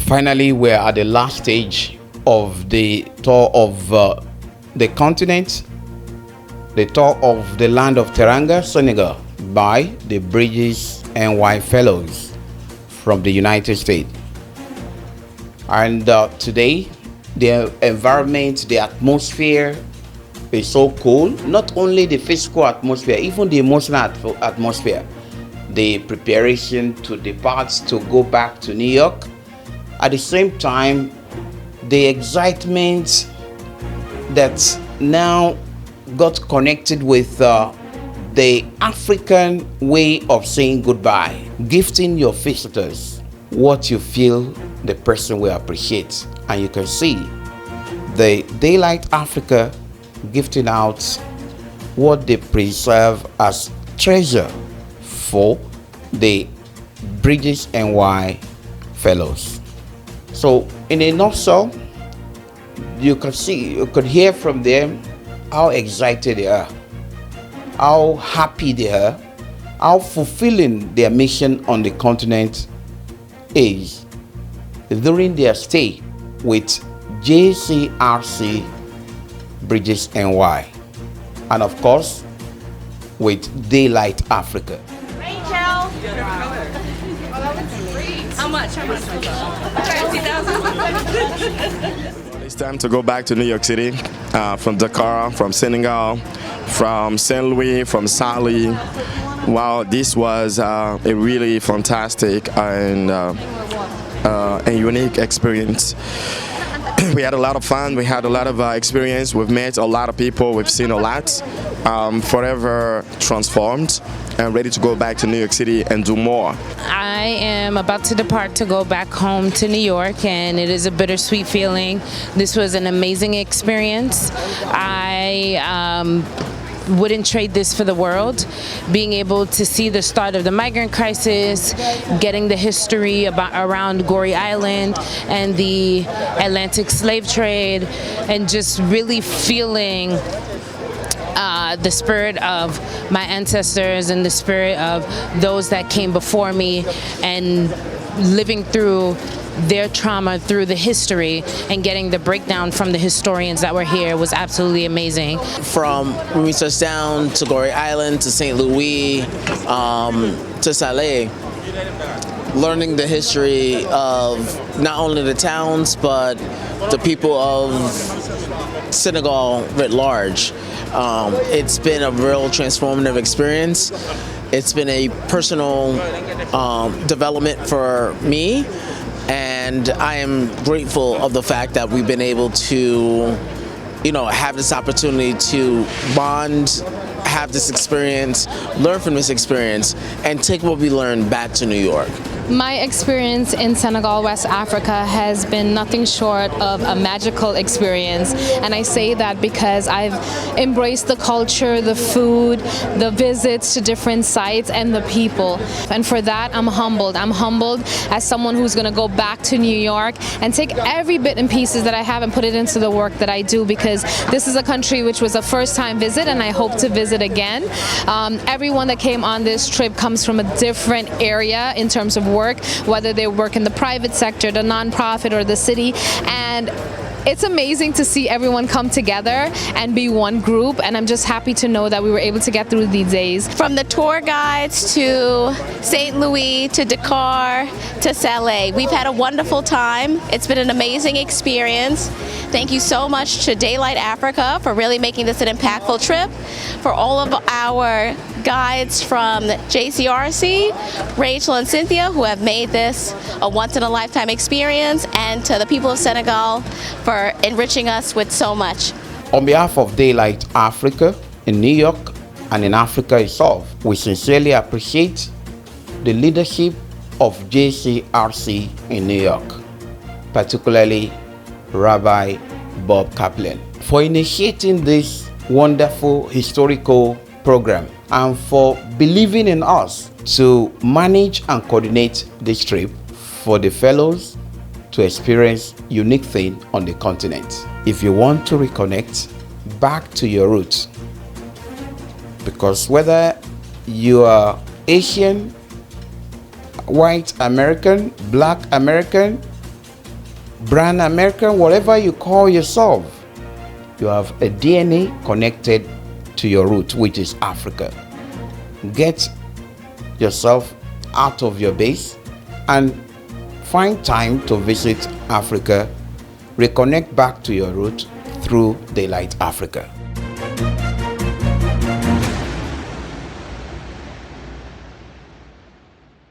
Finally, we're at the last stage of the tour of the continent, the tour of the land of Teranga, Senegal, by the BridgesNY Fellows from the United States. And today, the environment, the atmosphere is so cool. Not only the physical atmosphere, even the emotional atmosphere. The preparation to depart to go back to New York. At the same time, the excitement that now got connected with the African way of saying goodbye, gifting your visitors what you feel the person will appreciate. And you can see the Daylight Africa gifting out what they preserve as treasure for the BridgesNY Fellows. So in a nutshell, you could hear from them how excited they are, how happy they are, how fulfilling their mission on the continent is during their stay with JCRC BridgesNY, and of course with Daylight Africa. How much? It's time to go back to New York City, from Dakar, from Senegal, from St. Louis, from Sali. Wow, this was a really fantastic and unique experience. We had a lot of fun, we had a lot of experience, we've met a lot of people, we've seen a lot, forever transformed and ready to go back to New York City and do more. I am about to depart to go back home to New York, and it is a bittersweet feeling. This was an amazing experience. I wouldn't trade this for the world. Being able to see the start of the migrant crisis, getting the history around Goree Island and the Atlantic slave trade, and just really feeling the spirit of my ancestors and the spirit of those that came before me, and living through their trauma through the history and getting the breakdown from the historians that were here was absolutely amazing. From when we touched down to Goree Island, to St. Louis, to Saleh, learning the history of not only the towns but the people of Senegal writ large. It's been a real transformative experience. It's been a personal development for me, and I am grateful of the fact that we've been able to, have this opportunity to bond, have this experience, learn from this experience, and take what we learned back to New York. My experience in Senegal, West Africa has been nothing short of a magical experience, and I say that because I've embraced the culture, the food, the visits to different sites, and the people. And for that, I'm humbled. I'm humbled as someone who's going to go back to New York and take every bit and pieces that I have and put it into the work that I do, because this is a country which was a first-time visit, and I hope to visit again. Everyone that came on this trip comes from a different area in terms of work, whether they work in the private sector, the nonprofit, or the city, and it's amazing to see everyone come together and be one group, and I'm just happy to know that we were able to get through these days. From the tour guides to St. Louis to Dakar to Saleh, we've had a wonderful time. It's been an amazing experience. Thank you so much to Daylight Africa for really making this an impactful trip. For all of our guides from JCRC, Rachel and Cynthia, who have made this a once-in-a-lifetime experience, and to the people of Senegal for enriching us with so much. On behalf of Daylight Africa in New York and in Africa itself, we sincerely appreciate the leadership of JCRC in New York, particularly Rabbi Bob Kaplan, for initiating this wonderful historical program and for believing in us to manage and coordinate this trip for the fellows to experience unique things on the continent. If you want to reconnect back to your roots, because whether you are Asian, white American, black American, brand American, whatever you call yourself, you have a DNA connected to your root, which is Africa. Get yourself out of your base and find time to visit Africa. Reconnect back to your root through Daylight Africa.